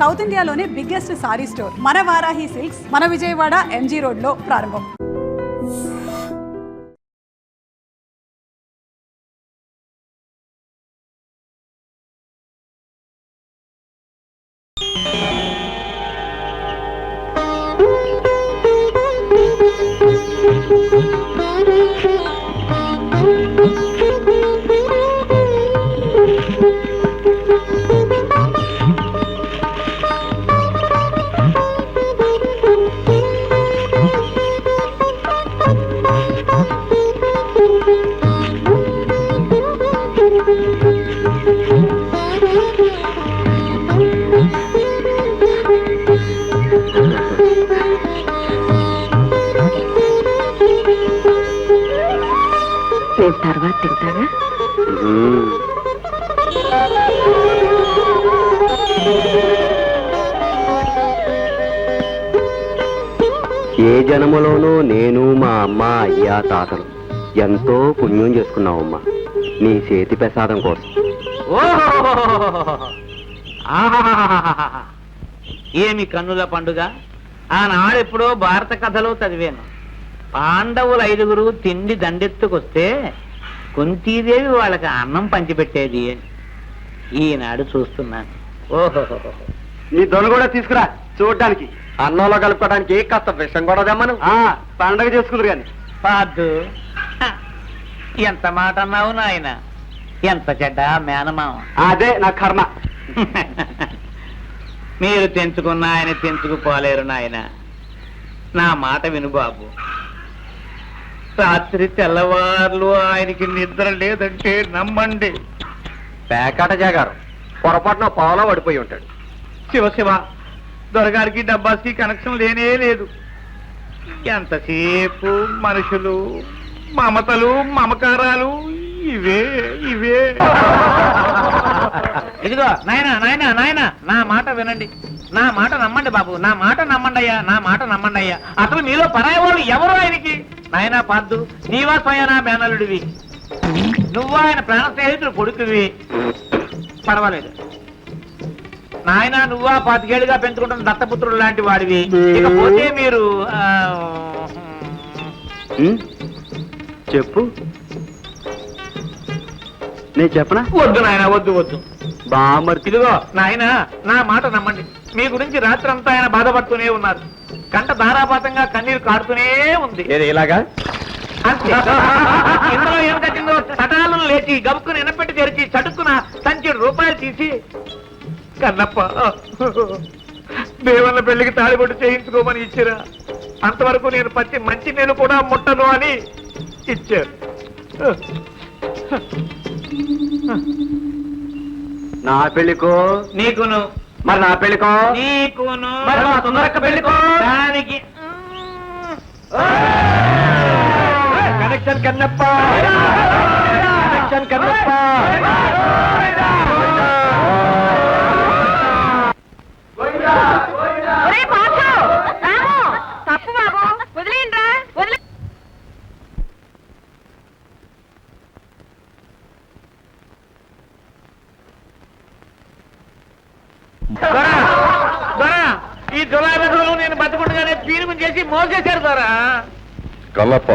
South ఇండియాలోనే biggest sorry store మన Varahi silks మన విజయవాడ ఎంజీ రోడ్ లో ప్రారంభం. నేను తర్వాత తింటానా? ఏ జన్మలోనూ నేను మా అమ్మ అయ్యా తాతలు ఎంతో పుణ్యం చేసుకున్నావమ్మా నీ చేతి ప్రసాదం కోసం. ఏమి కన్నుల పండుగ! ఆనాడెప్పుడో భారత కథలో చదివాను. పాండవులు 5గురు తిండి దండెత్తుకొస్తే కుంతీదేవి వాళ్ళకి అన్నం పంచిపెట్టేది అని ఈనాడు చూస్తున్నాను. ఓహో, నీ దొన కూడా తీసుకురా చూడడానికి, అన్నంలో కలుపుకోవడానికి కాస్త విషం కూడా తెమ్మను. పండగ చేసుకుందరు కానీ. పాదు, ఎంత మాట అన్నావు నాయన! ఎంత చెడ్డ మేనమామ! అదే నా కర్మ. మీరు తెంచుకున్న ఆయన తెంచుకుపోలేరు నాయన. నా మాట విను బాబు. రాత్రి తెల్లవార్లు ఆయనకి నిద్ర లేదంటే నమ్మండి. పేకాట జాగారు పొరపాటున పావులో పడిపోయి ఉంటాడు. శివ శివ, దొరగారికి డబ్బాకి కనెక్షన్ లేనే లేదు. ఎంతసేపు మనుషులు, మమతలు, మమకారాలు, ఇవే ఇవే. ఇదిగో నాయన నాయన నాయన, నా మాట వినండి, నా మాట నమ్మండి బాబు, నా మాట నమ్మండి అయ్యా, నా మాట నమ్మండి అయ్యా. అసలు మీలో పరాయి వాళ్ళు ఎవరు ఆయనకి? నాయనా పాద్దు, నీవా స్వయానా మేనలుడివి, నువ్వా ఆయన ప్రాణ స్నేహితుడు కొడుకువి. పర్వాలేదు నాయన, నువ్వా 25 ఏళ్ళుగా పెంచుకుంటున్న దత్తపుత్రుడు లాంటి వాడివి. ఇకపోతే మీరు చెప్పు. నేను చెప్పనా? వద్దు నాయన, వద్దు వద్దు. బామర్ ఇదిగో నాయన, నా మాట నమ్మండి. మీ గురించి రాత్రి అంతా ఆయన బాధపడుతూనే ఉన్నారు. కంట ధారాపాతంగా కన్నీరు కాడుతూనే ఉంది. ఇలాగా అంతే. ఇందులో ఏం కట్టిందో సటాలను లేచి గబుక్కుని ఎనపెట్టి తెరిచి చటుక్కున సంచెడు రూపాయలు తీసి, కన్నప్ప దేవన్న పెళ్లికి తాళిబొట్టు చేయించుకోమని ఇచ్చిరా, అంతవరకు నేను పచ్చి మంచి నేను కూడా ముట్టను అని ఇచ్చారు. నా పెళ్లికో నీకును, మరి నా పెళ్లికో నీకును, మరి మా సుందరక్క పెళ్లికో దానికి కనెక్షన్ కన్నప్ప, కనెక్షన్ కన్నప్ప. తప్పు బాబు, వదిలేయండిరా, వదిలే. ఈ దురారథులు నేను బతుకుండగానే పీనుగుని చేసి మోసేశారు ద్వారా. కల్లప్ప,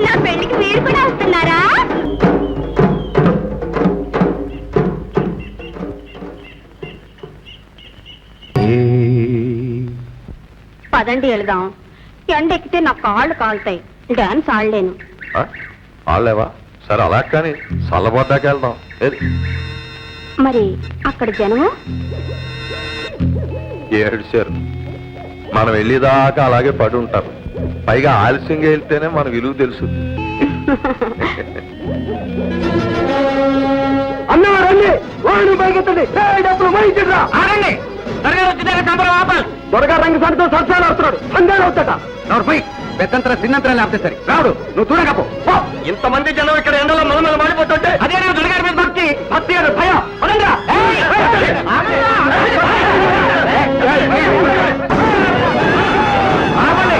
నా పెళ్లికి మీరు కూడా వస్తున్నారా? పదండి వెళదాం. ఎండెక్కితే నా కాళ్ళు కాలుతాయి, డాన్స్ ఆడలేను. ఆడలేవా? సరే అలా కానీ చల్లబడ్డాక వెళ్దాం. ఏది మరి అక్కడ జనము ఏడ్చారు, మనం వెళ్ళేదాకా అలాగే పడి ఉంటారు. పైగా ఆలస్యంగా వెళ్తేనే మన విలువ తెలుసు. అన్నవారండి వాడు బయకెత్తండి, డబ్బులు మరించరా. ఆగండి, త్వరగా వచ్చినాక సంబరం ఆపాలి. త్వరగా రంగు సంటితో సరసాలు వస్తున్నాడు, సందేహం అవుతాట. పెద్దంతర చిన్నంతరాలు ఆపితే సరి. రావుడు నువ్వు చూడకపో. ఇంతమంది జనం ఇక్కడ ఎండలో మనం మాడిపోతుంటే అదే నా దుర్గారి మీద భక్తి. భక్తి అని భయం. పదండ్రా. ఆపండి.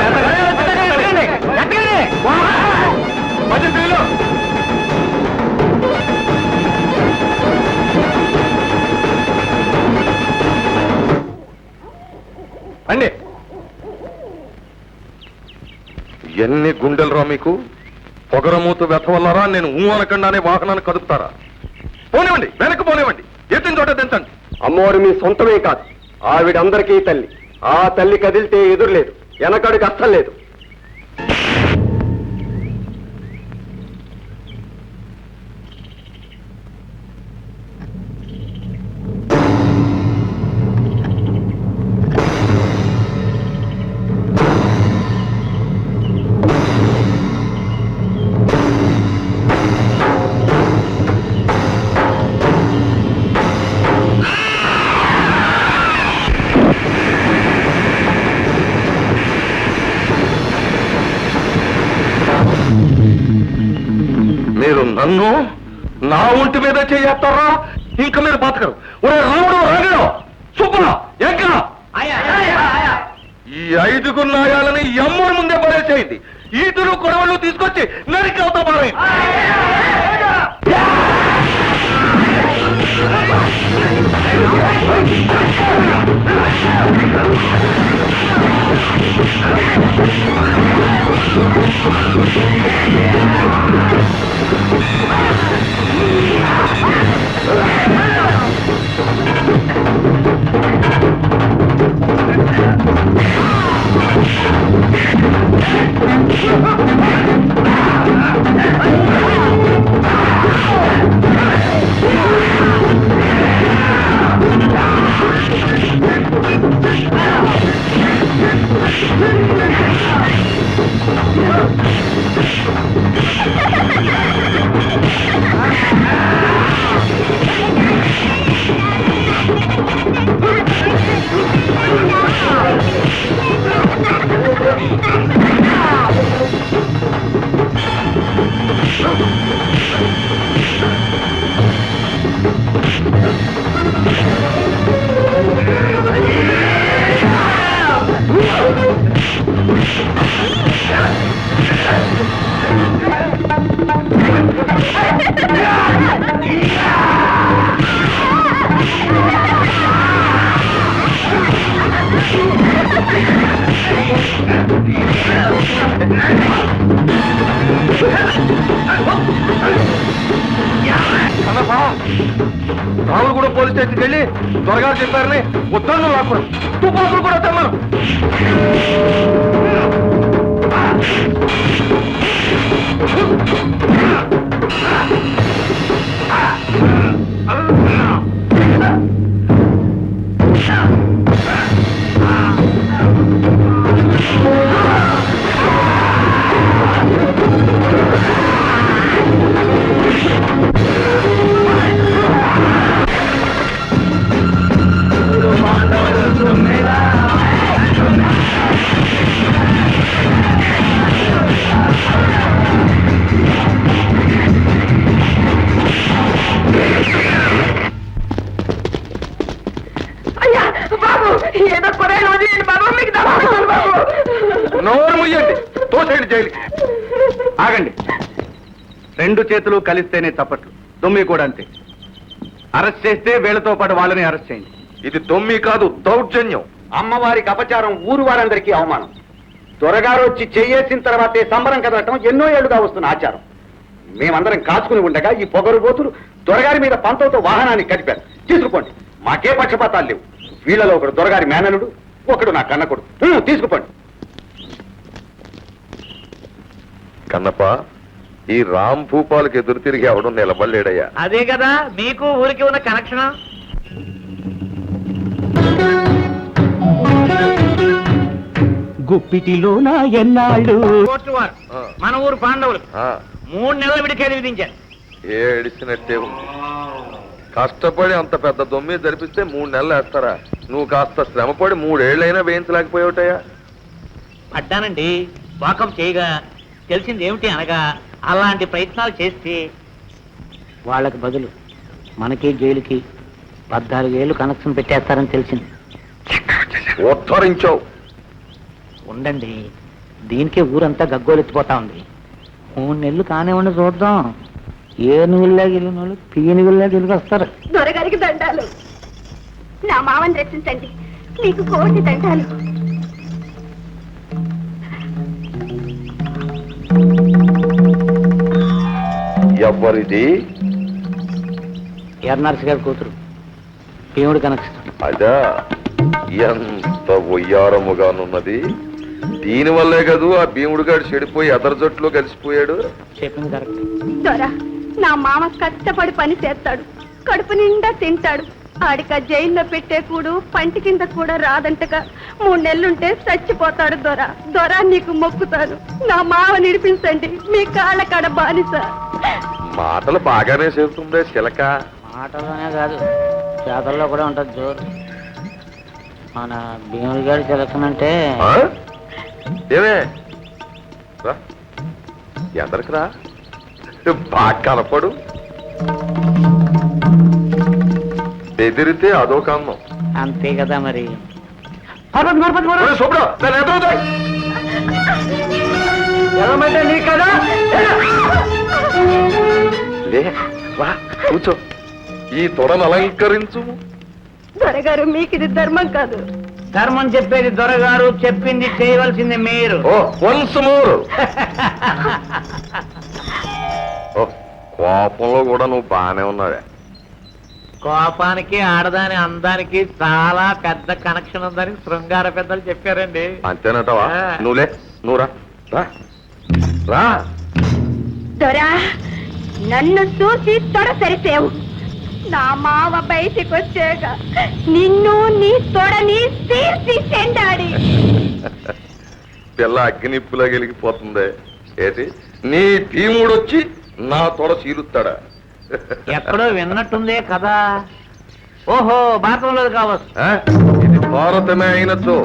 ఎన్ని గుండెలరా మీకు? పొగరమూతు వెతవల్లరా నేను అనకుండానే వాహనాన్ని కదుపుతారా? పోనివ్వండి, వెనక్కి పోనివ్వండి, ఎత్తిన చోట దించండి. అమ్మవారు మీ సొంతమే కాదు, ఆవిడందరికీ తల్లి. ఆ తల్లి కదిలితే ఎదురులేదు, వెనకడికి అస్సలు లేదు. మీరు నన్ను నా ఒంటి మీద చేస్తారా? ఇంకా మీరు బతకరు. ఒరే రాముడు, రంగడు, సుబ్బుల, ఎక్కడ ఈ 5 నాయాలని ఎమ్మడి ముందే పడేసేయండి. ఈటులు కొడవళ్ళు తీసుకొచ్చి నరికి అవుతా పారే. రాములు కూడా పోలీస్ స్టేషన్కి వెళ్ళి త్వరగా చెప్పారని ఉత్తర్వులు రాకూడదు. తుపాకులు కూడా తెమ్మను. నోరు ముయ్యండి, తోసేయండి జైలుకి. ఆగండి. 2 చేతులు కలిస్తేనే చప్పట్లు. దొమ్మి కూడా అంతే. అరెస్ట్ చేస్తే వీళ్ళతో పాటు వాళ్ళని అరెస్ట్ చేయండి. ఇది దొమ్మి కాదు, దౌర్జన్యం. అమ్మవారికి అపచారం, ఊరు వారందరికీ అవమానం. దొరగారు వచ్చి చెయ్యేసిన తర్వాతే సంబరం కదలటం ఎన్నో ఏళ్లుగా వస్తున్న ఆచారం. మేమందరం కాచుకుని ఉండగా ఈ పొగరు బోతులు దొరగారి మీద పంతంతో వాహనాన్ని కదిపారు. తీసుకుపోండి, మాకే పక్షపాతాలు లేవు. వీళ్ళలో ఒకడు దొరగారి మేనలుడు, ఒకడు నా కన్నకొడు. తీసుకుపోండి. కన్నప్ప, ఈ రామ్ భూపాలకు ఎదురు తిరిగి ఎవడం నిలబడలేడయ్యా. అదే కదా మీకు ఊరికి ఉన్న కనెక్షన్. గుప్పిటిలోన ఎన్నాళ్ళు కోర్టు వారు మన ఊరు పాండవులు 3 నెలల విడికేది విధించారు. ఏడిసినట్టే ఉంది. కష్టపడి అంత పెద్ద దొమ్మి జరిపిస్తే 3 నెలలు వేస్తారా? నువ్వు కాస్త శ్రమపడి 3 ఏళ్ళైనా వేయించలేకపోయావుటయ్యా. పడ్డానండి, వాకప్ చేయగా తెలిసింది ఏమిటి అనగా అలాంటి ప్రయత్నాలు చేస్తే వాళ్ళకి బదులు మనకి జైలుకి 14 ఏళ్ళు కనెక్షన్ పెట్టేస్తారని తెలిసింది. ఉద్ధరించావు. ఉండండి, దీనికే ఊరంతా గగ్గోలెత్తిపోతా ఉంది. 3 నెలలు కానివ్వండి, చూద్దాం. ఏనుగుల్లా గెలిగిన వాళ్ళు పీనుగుల్లా తిరిగి వస్తారు. దొరగారికి దండాలు. నా మావని రక్షించండి, మీకు కోటి దండాలు. ఎవరిది? ఎర్నర్స్ గారి కూతురు భీముడి కనెక్షన్. అదా, ఎంత ఒయ్యారముగానున్నది. దీనివల్లే కదూ ఆ భీముడు గారు చెడిపోయి ఎదరు జట్టులో కలిసిపోయాడు. చెప్పింది కరెక్ట్. దొరా, నా మామ కష్టపడి పని చేస్తాడు, కడుపు నిండా తింటాడు. ఆడిక జైల్లో పెట్టే కూడు పంటి కింద కూడా రాదంటగా 3 నెలలుంటే చచ్చిపోతాడు. దొరా దొరా, నీకు మొక్కుతాను, నా మావ నిడిపించండి, మీ కాళ్ళ కాడ బానిస. మాటలు బాగానే చెబుతుందే చిలక. మాటల్లోనే కాదు, చేతల్లో కూడా ఉంటుంది జోరు. మన భీముడి గారి సెలక్షన్ అంటే ఆ? ఏమే రా, ఎదరికి రా, బాగా కనపడు. ఎదిరితే అదో కన్నం. అంతే కదా మరి. ఒరే శుభ్ర, నన్ను ఎదురుతాయి. నీ కదా లే, రా కూర్చో, ఈ తొడను అలంకరించు. దొరగారు, మీకు ఇది ధర్మం కాదు. ధర్మం చెప్పేది దొరగారు, చెప్పింది చేయవలసింది మీరు. ఓ వన్స్ మోర్. ఓ, కోపంలో కూడా నువ్వు బానే ఉన్నావే. కోపానికి ఆడదాని అందానికి చాలా పెద్ద కనెక్షన్ ఉందని శృంగార పెద్దలు చెప్పారండి. అంతేనటవా? నువ్వులే, నువ్వు రా రా రా. దొరా, నన్ను చూసి తొడ సరిసేవు. నా మావ బయటికి వచ్చాక నిన్ను నీ తొడని తీర్చి చెండాడి. పిల్ల అగ్నిప్పులా గెలిగిపోతుంది. ఏంటి, నీ భీముడొచ్చి నా తొడ చీలుస్తాడా? ఎక్కడో విన్నట్టుందే కదా. ఓహో, భారతంలో కావచ్చు. ఆ? ఇది భారతమే అయినచో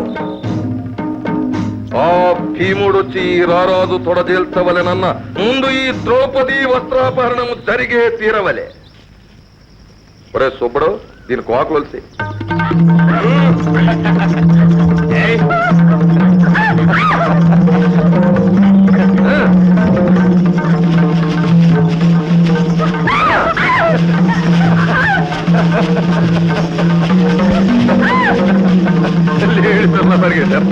ఆ భీముడొచ్చి ఈ రారాజు తొడజేల్చవలెనన్న ముందు ఈ ద్రౌపది వస్త్రాపహరణము జరిగే తీరవలే. ఒరే సుబ్బడు, దీని కోకవలసి. లేడి పిల్ల పరిగెత్తారు.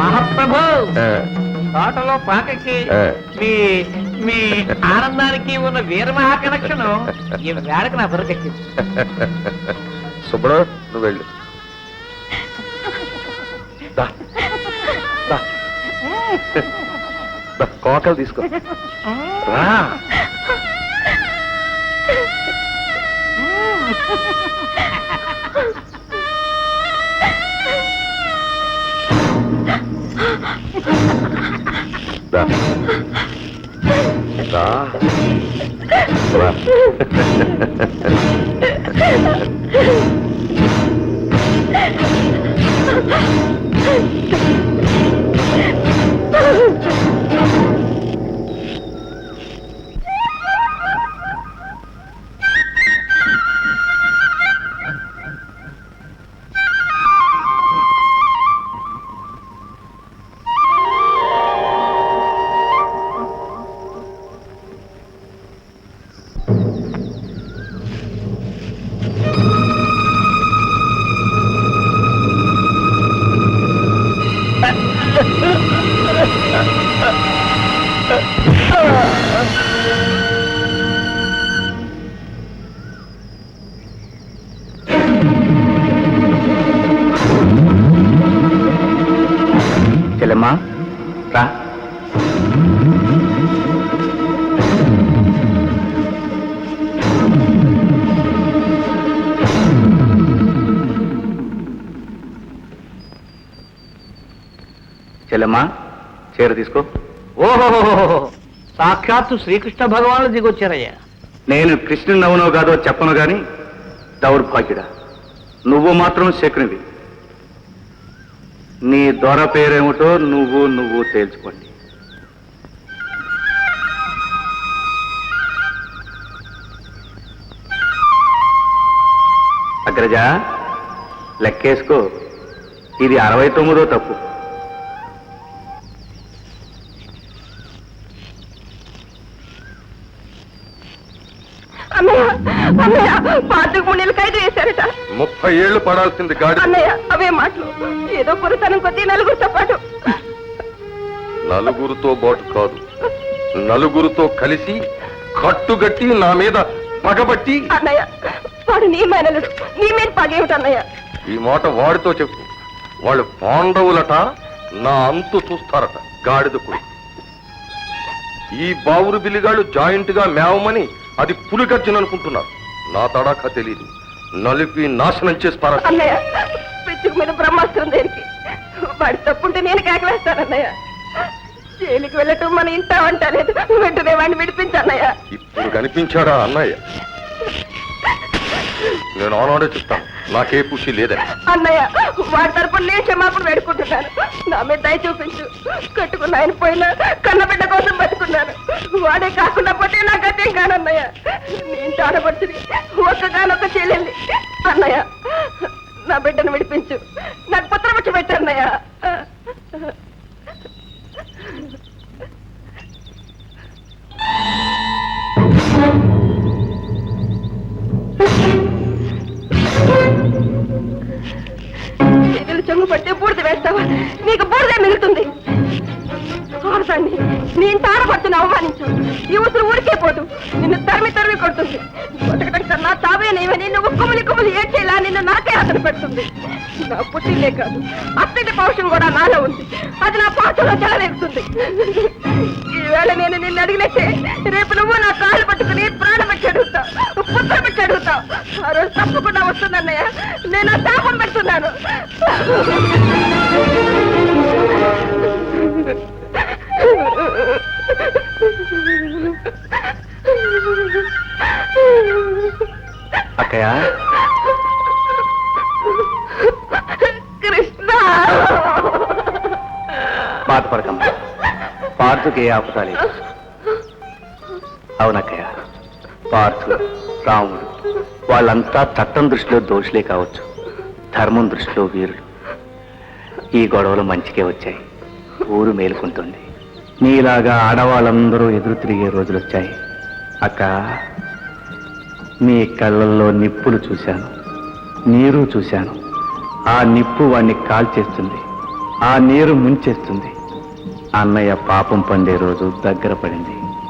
మహాప్రభు, తోటలో పాకకి మీ మీ ఆనందానికి ఉన్న వీరమహా కనెక్షన్ ఈ వేళకు నా దొరకెక్కింది. సుబ్బడు, నువ్వు వెళ్ళు. దా, దా. దా, కోకలు తీసుకో రా. దా. దా. రా. చెల్లెమ్మా రా. చెల్లెమ్మా, చీర తీసుకో. ఓహో, సాక్షాత్తు శ్రీకృష్ణ భగవానులు దిగొచ్చారయ్యా. నేను కృష్ణుని అవునో కాదో చెప్పను గాని దౌర్భాగ్యుడా, నువ్వు మాత్రం శకునివి. నీ దొర పేరేమిటో నువ్వు తేల్చుకోండి. అగ్రజ, లెక్కేసుకో, ఇది 69వ తప్పు. అమ్మయ్య, అన్నయ్య పాతకు 3 నెలలు ఖైదు వేశారట 30 ఏళ్లు పడాల్సింది గాడి. అన్నయ్య అవే మాటలు ఏదో పురుతనం కొద్దీ నలుగురితో పాటు. నలుగురితో బాటు కాదు, నలుగురితో కలిసి కట్టుగట్టి నా మీద పగబట్టి. అన్నయ్య వాడు నీ మేనలుడు, నీ మీద పగేమిటన్నయ్య? ఈ మాట వాడితో చెప్పు. వాళ్ళు పాండవులట, నా అంతు చూస్తారట. గాడిద కొడుకు. ఈ బావురు బిల్లిగాళ్ళు జాయింట్ గా మేవమని అది పులిగర్జన అనుకుంటున్నారు. నా తడాఖా తెలీదు. నలిపి నాశనం చేసి పారా. అన్నయ్య పిచ్చుకు మీద బ్రహ్మాస్త్రం దేనికి? వాడి తప్పుంటే నేను కేకలేస్తానన్నయ్య. జైలుకి వెళ్ళటం మన ఇంట అంటలేదు. వెంటనే వాడిని విడిపించన్నయ్య. ఇప్పుడు కనిపించాడా అన్నయ్య? నేను ఆనాడే చెప్తాను, నాకే ఖుషి లేదని. అన్నయ్య వాడి తరపున నేను క్షమాపణ వేడుకుంటున్నాను. నా మీద దయ చూపించు. కట్టుకున్న ఆయన పోయినా కన్నబిడ్డ కోసం బతుకున్నాను. వాడే కాకుండా పోతే నా గతేం కానన్నయ్య. నేను ఆడపడుతుంది ఒక్కగానొక్క చెల్లెల్ని. అన్నయ్య నా బిడ్డను విడిపించు. నాకు పుత్రపక్ష పెట్టన్నయ్య. చేతులు చెంగు పడితే బూడిద వేస్తావా? నీకు బూడిదే మిగులుతుంది. ఆడదాన్ని నీ ఇంత ఆడపడుతున్న అవమానించు. ఈ ఉసురు ఊరికే పోదు, నిన్ను తరిమి తరిమి కొడుతుంది. బతకడం కన్నా తావే నీవని నువ్వు కుమిలి కుమిలి ఏడ్చేలా నిన్ను నాకే అతను పెడుతుంది. నా పుట్టిల్లే కాదు, అత్తింటి పౌరుషం కూడా నాలో ఉంది. అది నా పాటలో చెలరేగుతుంది. ఈవేళ నేను నిన్ను అడిగినట్టే రేపు నువ్వు నా కాళ్ళు పట్టుకుని ప్రాణం పెట్టి అడుగుతావు, పుత్రం పెట్టి అడుగుతావు. ఆ రోజు తప్పకుండా వస్తుందన్నయ్య. నేను ఆ శాపం పెడుతున్నాను. అక్కయ్య, కృష్ణ బాధపడకమ్మా. పార్థుకి ఏ ఆపదాలి. అవునక్కయ్య, పార్థు, రాముడు వాళ్ళంతా చట్టం దృష్టిలో దోషులే కావచ్చు, ధర్మం దృష్టిలో వీరులు. ఈ గొడవలు మంచికే వచ్చాయి. ఊరు మేలుకుంటుంది. నీలాగా ఆడవాళ్ళందరూ ఎదురు తిరిగే రోజులు వచ్చాయి. అక్క, నీ కళ్ళల్లో నిప్పులు చూశాను, నీరు చూశాను. ఆ నిప్పు వాణ్ణి కాల్చేస్తుంది, ఆ నీరు ముంచేస్తుంది. అన్నయ్య పాపం పండే రోజు దగ్గర పడింది.